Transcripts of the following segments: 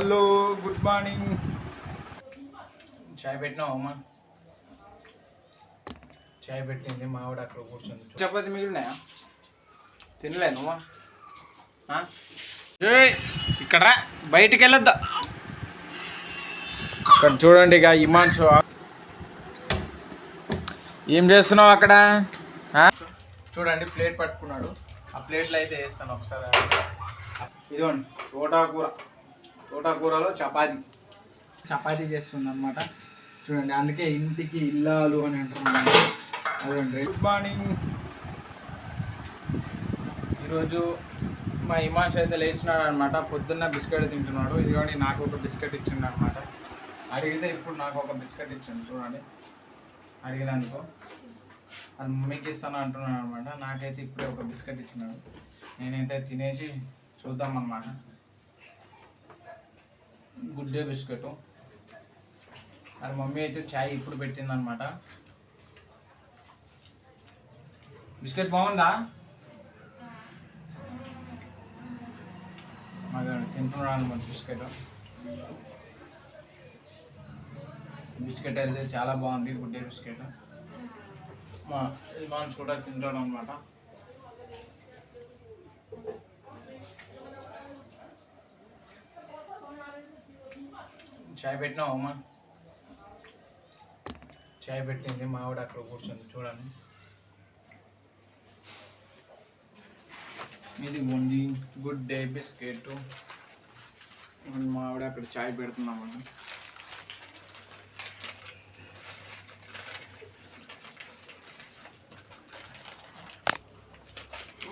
Hello good morning. చాయ్ పెట్టినావు అమ్మా? చాయ్ పెట్టింది మా ఆవిడ అక్కడ కూర్చుంది. చపాతి మిగిలినాయా? తినలేనుమ్మా? ఇక్కడ బయటికి వెళ్ళొద్దా? ఇక్కడ చూడండి ఇక ఇమాన్షు ఏం చేస్తున్నావు అక్కడ? చూడండి ప్లేట్ పట్టుకున్నాడు. ఆ ప్లేట్లో అయితే వేస్తాను ఒకసారి. ఇదిగోండి తోటకూరలో చపాతీ చేస్తుంది అనమాట. చూడండి అందుకే ఇంటికి ఇల్లాలు అని అంటున్నాను. అదండి. Good morning. ఈరోజు మా ఇమాన్స్ అయితే లేచినాడు అనమాట. పొద్దున్న బిస్కెట్ తింటున్నాడు. ఇదిగోండి నాకు ఒక బిస్కెట్ ఇచ్చిండు అనమాట. అడిగితే ఇప్పుడు నాకు ఒక బిస్కెట్ ఇచ్చిండు. చూడండి అడిగినందుకు అది మమ్మీకి ఇస్తాను అంటున్నాడు అనమాట. నాకైతే ఇప్పుడే ఒక బిస్కెట్ ఇచ్చినాడు. నేనైతే తినేసి చూద్దామన్నమాట. Good day biscuit. అది మమ్మీ అయితే చాయ్ ఇప్పుడు పెట్టిందనమాట. బిస్కెట్ బాగుందా? మాకు తింటున్నాడు అనమాట బిస్కెట్ అయితే చాలా బాగుంది. Good day biscuit. మా ఇమాన్స్ కూడా తింటాడు అనమాట. చాయ్ పెట్టినావు అమ్మా? చాయ్ పెట్టింది మా ఆవిడ అక్కడ కూర్చుంది. చూడండి ఇది ఓన్లీ గుడ్ డే బిస్కెట్. మా ఆవిడ అక్కడ చాయ్ పెడుతున్నామండి.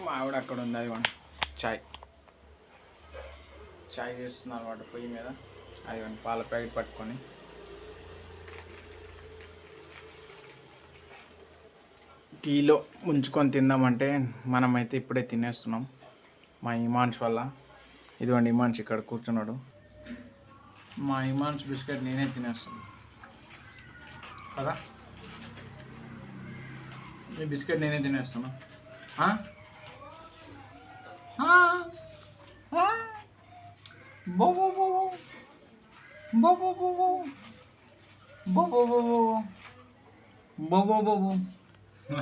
మా ఆవిడ అక్కడ ఉంది. అది చాయ్ చేస్తుంది అనమాట పొయ్యి మీద. అది పాల ప్యాకెట్ పట్టుకొని టీలో ముంచుకొని తిందామంటే మనమైతే ఇప్పుడే తినేస్తున్నాం మా ఇమాన్స్ వల్ల. ఇదిగోండి ఇమాన్స్ ఇక్కడ కూర్చున్నాడు. మా ఇమాన్స్ బిస్కెట్ నేనే తినేస్తాను కదా. ఈ బిస్కెట్ నేనే తినేస్తాను.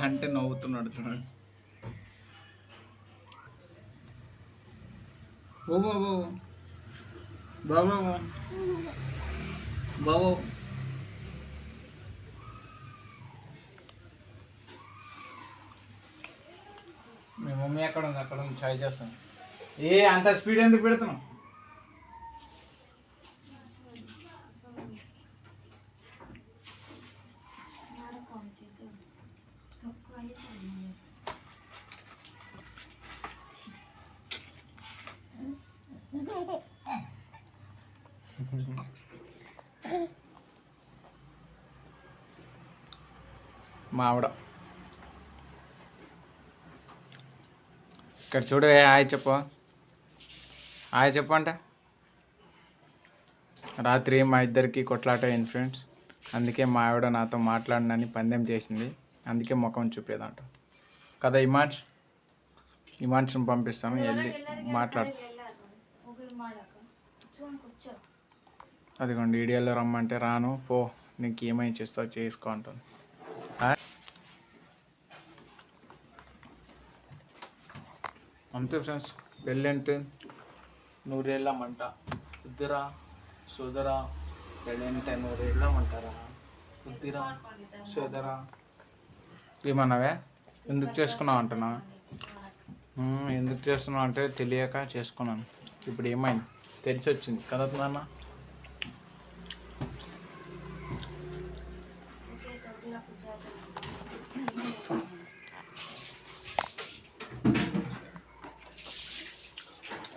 అంటే నవ్వుతున్నాడు చూడండి. బాబు మీ మమ్మీ ఎక్కడ ఉంది? అక్కడ ఉంది. చాయ్ చేస్తాను. అంత స్పీడ్ ఎందుకు పెడుతున్నావు? మా ఆవిడ ఇక్కడ చూడు. హాయ్ చెప్పంటే రాత్రి మా ఇద్దరికి కొట్లాట అయింది ఫ్రెండ్స్. అందుకే మా ఆవిడ నాతో మాట్లాడనని పందెం చేసింది. అందుకే ముఖం చూపేదంట కదా. ఇమాన్స్ని పంపిస్తాను, వెళ్ళి మాట్లాడు. అదిగోండి వీడియోలో రమ్మంటే రాను, పో నీకు ఏమైనా చేస్తావు చేసుకో అంటాను. అంతే ఫ్రెండ్స్. పెళ్ళి అంటే నూరేళ్ళమంట. వద్దురా సోదరా, పెళ్ళి అంటే నూరేళ్ళమంటారా? వద్దురా సోదరా. ఏమన్నావే? ఎందుకు చేసుకున్నావు అంటున్నావు? ఎందుకు చేస్తున్నావు అంటే తెలియక చేసుకున్నాను. ఇప్పుడు ఏమైంది? తెలిసి వచ్చింది కదా నాన్న.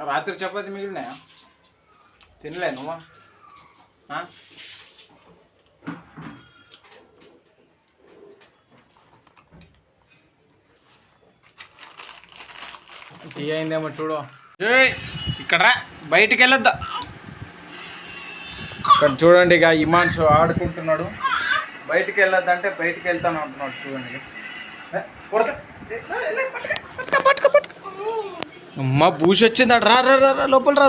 రాత్రి చపాతి మిగిలినాయా? తినలేనుమ్మా? టీ అయిందేమో చూడు. ఇక్కడ బయటికి వెళ్ళొద్దా? ఇక్కడ చూడండి ఇక ఇమాన్స్ ఆడుకుంటున్నాడు. బయటికి వెళ్ళొద్దంటే బయటికి వెళ్తాను అంటున్నాడు. చూడండి అమ్మ బూసి వచ్చింది. రా రా రా లోపల రా.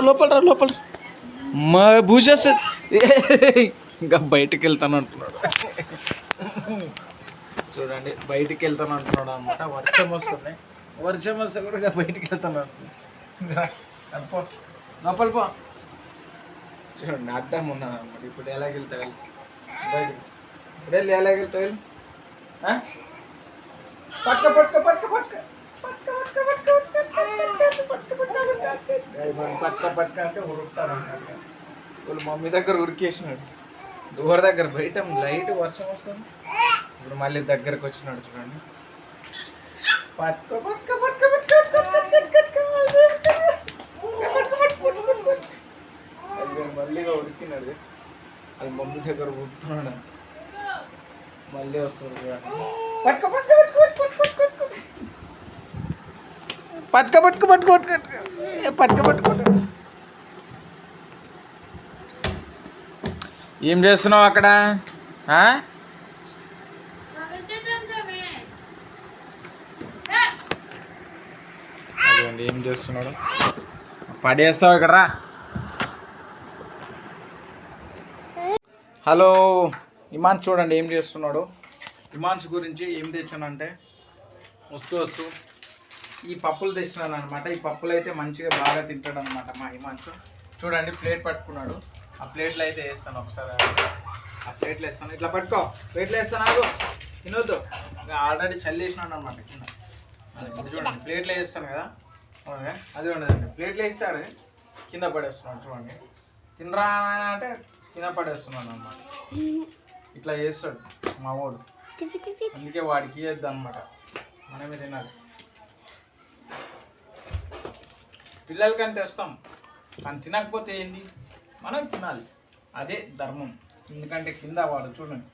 మా భూషస్ ఇంకా బయటికి వెళ్తాను అంటున్నాడు. చూడండి బయటికి వెళ్తాను అంటున్నాడు అనమాట. వర్షం వస్తుంది, వర్షం వస్తే కూడా బయటికి వెళ్తాను అంటున్నాడు. పో లోపల పో. చూడండి అడ్డం ఉన్నాను అనమాట. ఇప్పుడు ఎలాగెళ్తా వెళ్ళి బయటికి, ఇప్పుడు వెళ్ళి ఎలాగెళ్తా వెళ్ళి పట్టుక పట్టుక పట్టుక పట్టుక పట్టుక పట్టుక అంటే ఉరుకుతాడు అన్నమాట. వాళ్ళు మమ్మీ దగ్గర ఉరికేసినాడు, డోర్ దగ్గర బయట లైట్ వర్షం వస్తుంది. ఇప్పుడు మళ్ళీ దగ్గరకు వచ్చినాడు చూడండి. పట్టుక పట్టుక పట్టుక మళ్ళీ ఉరికినాడు. అది మమ్మీ దగ్గర ఉరుకుతున్నాడు. మళ్ళీ వస్తుంది చూడండి. పట్టుక పట్టుక పట్టుక పట్టుక పట్టుక పట్టుక పట్టుక పట్టుక. ఏం చేస్తున్నావు అక్కడ? అదేండి ఏం చేస్తున్నాడు? పడేస్తావు ఇక్కడ రా. హలో ఇమాన్స్ చూడండి ఏం చేస్తున్నాడు. ఇమాన్స్ గురించి ఏం తెచ్చానంటే వస్తూ ఈ పప్పులు తెచ్చినాను అనమాట. ఈ పప్పులు అయితే మంచిగా బాగా తింటాడు అనమాట మా ఇమాన్స్. చూడండి ప్లేట్ పట్టుకున్నాడు. ఆ ప్లేట్లో అయితే వేస్తాను ఒకసారి. ఆ ప్లేట్లో వేస్తాను, ఇట్లా పట్టుకో. ప్లేట్లో వేస్తాను, ఆగు, తినొద్దు. ఇంకా ఆల్రెడీ చల్లి వేసినాడు అనమాట కింద. అది చూడండి ప్లేట్లో వేస్తాను కదా, అది ఉండదండి. ప్లేట్లో వేస్తాడు, కింద పడేస్తున్నాడు. చూడండి తినరా అంటే కింద పడేస్తున్నాడు అనమాట. ఇట్లా చేస్తాడు మా వాడు. అందుకే వాడికి ఇవ్వద్దు అనమాట, మనమే తినాలి. పిల్లలకని తెస్తాం, కానీ తినకపోతే ఏంటి, మనం తినాలి. అదే ధర్మం. ఎందుకంటే కింద వాడు చూడండి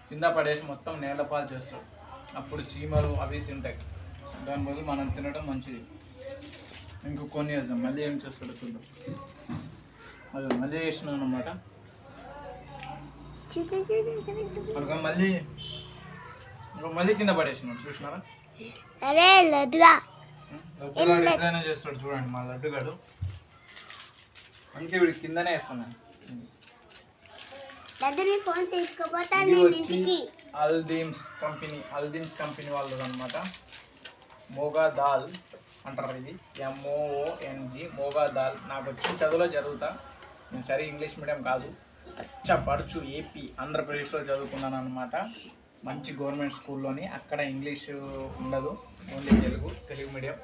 కింద పడేసి మొత్తం నేలపాలు చేస్తాడు. అప్పుడు చీమలు అవి తింటాయి. దాని బదులు మనం తినడం మంచిది. ఇంకో కొన్ని వేద్దాం, మళ్ళీ ఏం చేస్తాడు చూద్దాం. అది మళ్ళీ వేసినాను అనమాట. మళ్ళీ కింద పడేసినాడు చూసినారా. ఎట్లయినా చేస్తాడు చూడండి మా లడ్డుగాడు. అందుకే వీడి కిందనే వేస్తున్నాను. వచ్చి అల్దీమ్స్ కంపెనీ వాళ్ళది అనమాట. మోగా దాల్ అంటారు, ఇది MOONG మోగా దాల్. నాకు వచ్చి చదువులో చదువుతా, నేను సరే ఇంగ్లీష్ మీడియం కాదు, పడుచు ఏపీ ఆంధ్రప్రదేశ్లో చదువుకున్నాను అనమాట. మంచి గవర్నమెంట్ స్కూల్లోని. అక్కడ ఇంగ్లీష్ ఉండదు, ఓన్లీ తెలుగు మీడియం.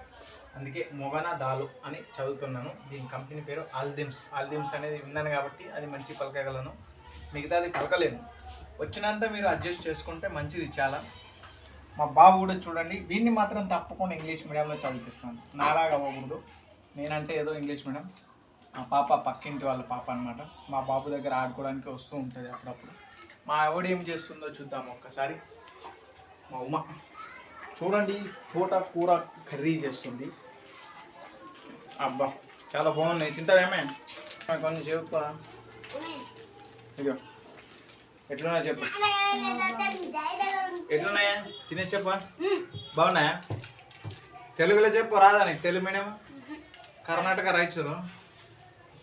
అందుకే మొగనా దాలు అని చదువుతున్నాను. దీని కంపెనీ పేరు ఆల్దిమ్స్ అనేది విన్నాను కాబట్టి అది మంచి పలకగలను, మిగతాది పలకలేను. వచ్చినంత మీరు అడ్జస్ట్ చేసుకుంటే మంచిది చాలా. మా బాబు కూడా చూడండి, వీడిని మాత్రం తప్పకుండా ఇంగ్లీష్ మీడియంలో చదివిపిస్తాను. నాలాగా అవ్వకూడదు. నేనంటే ఏదో ఇంగ్లీష్ మీడియం. మా పాప పక్కింటి వాళ్ళ పాప అనమాట. మా బాబు దగ్గర ఆడుకోవడానికి వస్తూ ఉంటుంది అప్పుడప్పుడు. మా ఆవిడ ఏం చేస్తుందో చూద్దాం ఒక్కసారి. మా ఉమ్మ చూడండి తోటకూర కర్రీ చేస్తుంది. అబ్బా చాలా బాగున్నాయి, తింటారేమే? కొంచెం చెప్పు. ఇదిగో ఎట్లున్నాయా చెప్పు, ఎట్లున్నాయా తినే చెప్పా. బాగున్నాయా? తెలుగులో చెప్పు, రాదా నీకు తెలుగు మీడియం? కర్ణాటక రాయచూరు,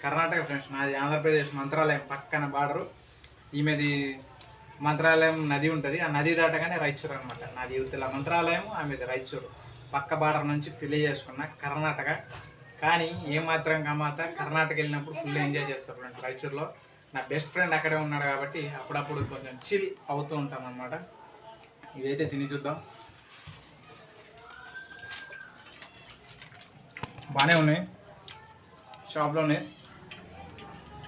కర్ణాటక ఫ్రెండ్స్. నాది ఆంధ్రప్రదేశ్ మంత్రాలయం పక్కన బార్డరు. ఈమెది మంత్రాలయం నది ఉంటుంది, ఆ నది దాటగానే రాయచూరు అనమాట. నాది యువతల మంత్రాలయం, ఆమెది రాయచూరు. పక్క బార్డర్ నుంచి పెళ్లి చేసుకున్న కర్ణాటక. కానీ ఏమాత్రం కమాత కర్ణాటక వెళ్ళినప్పుడు ఫుల్ ఎంజాయ్ చేస్తారు ఫ్రెండ్స్. రాయచూరులో నా బెస్ట్ ఫ్రెండ్ అక్కడే ఉన్నాడు కాబట్టి అప్పుడప్పుడు కొంచెం చిల్ అవుతూ ఉంటాం అనమాట. ఇవైతే తిని చూద్దాం. బాగానే ఉన్నాయి షాప్లోనే.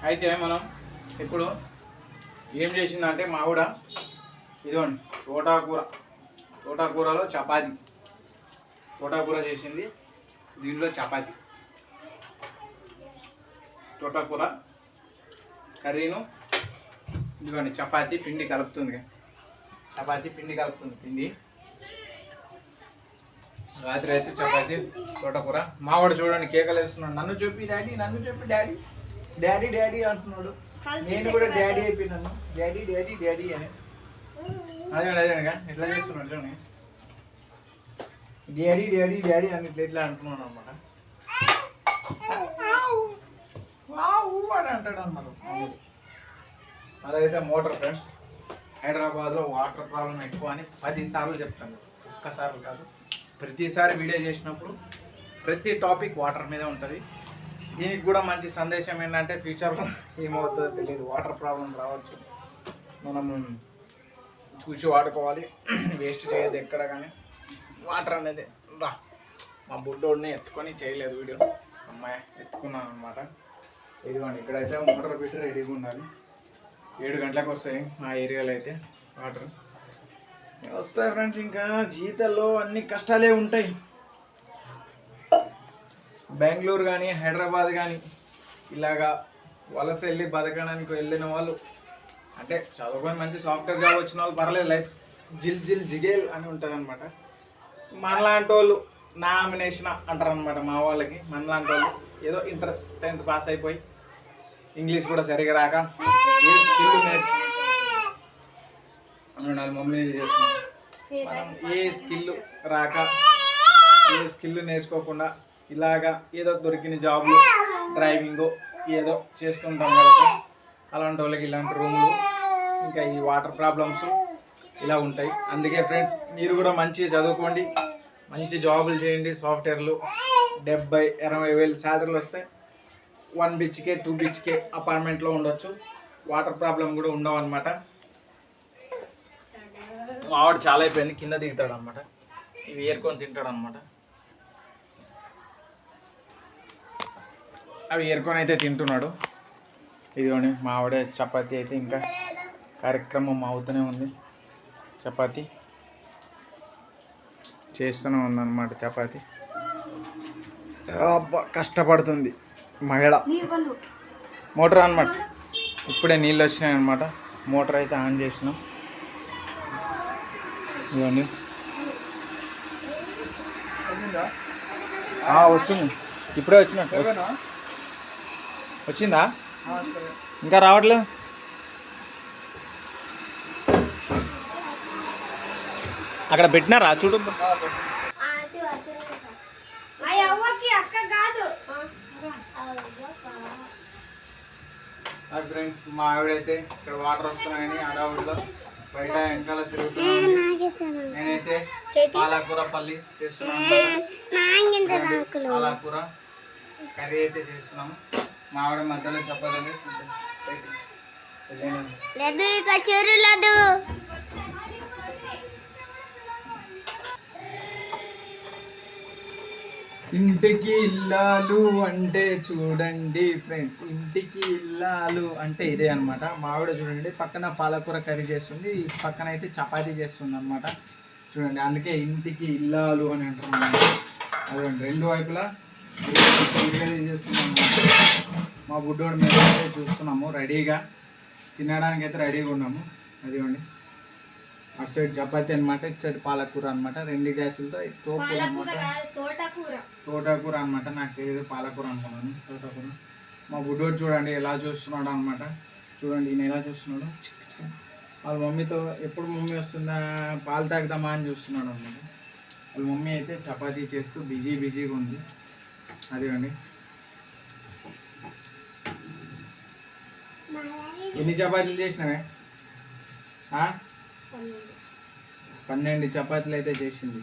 అయితే మనం ఇప్పుడు ఏం చేసిందంటే మా ఆవిడ ఇదిగోండి తోటకూరలో చపాతి, తోటకూర చేసింది. దీంట్లో చపాతి, తోటకూర కర్రీను, ఇదిగోండి చపాతి పిండి కలుపుతుంది. పిండి రాత్రి అయితే చపాతి తోటకూర. మావాడు చూడండి కేకలు వేస్తున్నాడు, నన్ను చెప్పి డాడీ, నన్ను చెప్పి డాడీ, డాడీ డాడీ అంటున్నాడు. నేను కూడా డాడీ అయిపోయినాను, డాడీ డాడీ డాడీ అని. అదేండి ఎట్లా చేస్తున్నాడు చూడండి, డాడీ డాడీ డాడీ అని ఇట్లా అంటున్నాను అనమాట. అని అంటాడు అన్నమాట. అదైతే మోటార్ ఫ్రెండ్స్. హైదరాబాద్లో వాటర్ ప్రాబ్లం ఎక్కువ అని 10 సార్లు చెప్తాను, ఒక్కసార్లు కాదు. ప్రతిసారి వీడియో చేసినప్పుడు ప్రతి టాపిక్ వాటర్ మీద ఉంటుంది. దీనికి కూడా మంచి సందేశం ఏంటంటే ఫ్యూచర్లో ఏమవుతుందో తెలియదు, వాటర్ ప్రాబ్లమ్స్ రావచ్చు, మనం చూసి వాడుకోవాలి, వేస్ట్ చేయదు ఎక్కడ. కానీ వాటర్ అనేది రా మా బుడ్డోడిని ఎత్తుకొని చేయలేదు వీడియో, అమ్మాయి ఎత్తుకున్నాను అనమాట. ఇదిగోండి ఇక్కడైతే మోటార్ పెట్టి రెడీగా ఉండాలి. 7 గంటలకు వస్తాయి మా ఏరియాలో అయితే వాటర్ వస్తాయి ఫ్రెండ్స్. ఇంకా జీతాల్లో అన్ని కష్టాలే ఉంటాయి. బెంగళూరు కానీ హైదరాబాద్ కానీ ఇలాగా వలస వెళ్ళి బతకడానికి వెళ్ళిన వాళ్ళు, అంటే చదువుకొని మంచి సాఫ్ట్వేర్ జాబ్ వచ్చిన వాళ్ళు పర్లేదు, లైఫ్ జిల్ జిల్ జిగేల్ అని ఉంటుంది అనమాట. మనలాంటి వాళ్ళు నామినేషన్ అంటారు అనమాట మా వాళ్ళకి. మనలాంటి వాళ్ళు ఏదో ఇంటర్ 10th పాస్ అయిపోయి ఇంగ్లీష్ కూడా సరిగా రాక ఏ స్కిల్ నేర్చుకోవాలి, మమ్మీ చేస్తున్నాం, మనం ఏ స్కిల్ రాక ఏ స్కిల్ నేర్చుకోకుండా ఇలాగా ఏదో దొరికిన జాబ్లు డ్రైవింగ్ ఏదో చేస్తుంటాం కదా. అలాంటి వాళ్ళకి ఇలాంటి రూములు, ఇంకా ఈ వాటర్ ప్రాబ్లమ్స్ ఇలా ఉంటాయి. అందుకే ఫ్రెండ్స్ మీరు కూడా మంచిగా చదువుకోండి, మంచి జాబులు చేయండి. సాఫ్ట్వేర్లు 70-80 వేలు శాలరీలు వస్తాయి. 1 BHK 2 BHK అపార్ట్మెంట్లో ఉండొచ్చు. వాటర్ ప్రాబ్లం కూడా ఉండవు అనమాట. ఆవిడ చాలా అయిపోయింది, కింద దిగుతాడు అనమాట. ఇవి ఏరుకొని తింటాడు అనమాట. అవి ఏరుకొని అయితే తింటున్నాడు. ఇదిగోండి మా ఆవిడ చపాతీ అయితే ఇంకా కార్యక్రమం అవుతూనే ఉంది. చపాతీ చేస్తూనే ఉందన్నమాట. చపాతీ కష్టపడుతుంది మహిళ. మోటార్ అనమాట, ఇప్పుడే నీళ్ళు వచ్చినాయి అనమాట. మోటార్ అయితే ఆన్ చేసినాం. ఇదిగోండి వస్తుంది, ఇప్పుడే వచ్చినట్టు. వచ్చిందా? ఇంకా రావట్లేదు. అక్కడ పెట్టినారా చూడు. ఫ్రెండ్స్ మా ఆవిడైతే ఇక్కడ వాటర్ వస్తున్నాయని అడవుల్లో బయట వెనకాల తిరుగుతున్నాను. నేనైతే పాలకూర పల్లి చేస్తున్నాను, పాలకూర కర్రీ అయితే చేస్తున్నాము. మా ఆవిడ మధ్యలో చెప్పదండి ఇంటికి ఇల్లాలు అంటే చూడండి ఫ్రెండ్స్, ఇంటికి ఇల్లాలు అంటే ఇదే అనమాట. మా ఆవిడ చూడండి పక్కన పాలకూర కర్రీ చేస్తుంది, పక్కన అయితే చపాతీ చేస్తుంది అనమాట. చూడండి అందుకే ఇంటికి ఇల్లాలు అని అంటున్నాను. అదండి రెండు వైపులా చేస్తున్నాము. మా బుడ్డోడు మేము అయితే చూస్తున్నాము, రెడీగా తినడానికి అయితే రెడీగా ఉన్నాము. అదిగోండి అటు సైడ్ చపాతీ అనమాట, ఇటు సైడ్ పాలకూర అనమాట. 2 గ్యాసులతో తోపు అనమాట, తోటకూర అనమాట. నాకు తెలియదు పాలకూర అనుకున్నాను, తోటకూర. మా బుడ్డోడు చూడండి ఎలా చూస్తున్నాడు అనమాట. చూడండి ఈయన ఎలా చూస్తున్నాడు. వాళ్ళ మమ్మీతో ఎప్పుడు మమ్మీ వస్తుందా పాలు తాగుదామా అని చూస్తున్నాడు అనమాట. వాళ్ళ మమ్మీ అయితే చపాతీ చేస్తూ బిజీగా ఉంది. అదిగోండి ఎన్ని చపాతీలు చేసినావే? 12 చపాతీలు అయితే చేసింది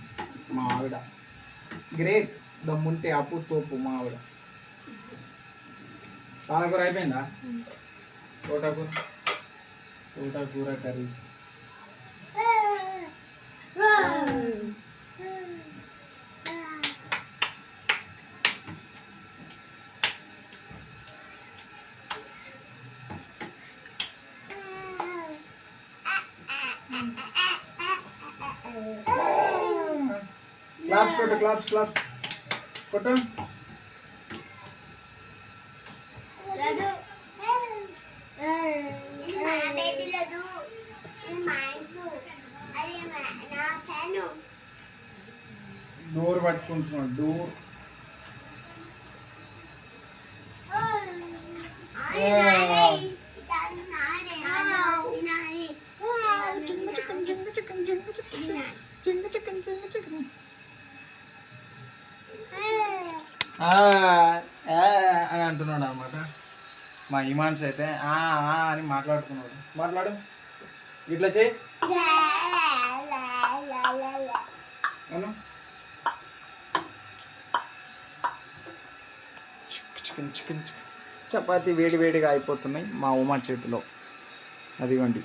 మా ఆవిడ. గ్రేట్, దమ్ముంటే అప్పు తోపు మా ఆవిడ. పాలకూర అయిపోయిందా? తోటకూర కర్రీ. క్లాప్స్ కొట్టు, క్లాప్స్ కొట్టు. డోర్ పట్టుకుంటున్నాడు, డోర్. అని అంటున్నాడు అనమాట. మా ఇమాన్స్ అయితే అని మాట్లాడుతున్నాడు. మాట్లాడు, ఇట్లా చేయి అవును. చికెన్ చపాతి వేడి వేడిగా అయిపోతున్నాయి మా ఉమా చేతిలో. అదిగోండి.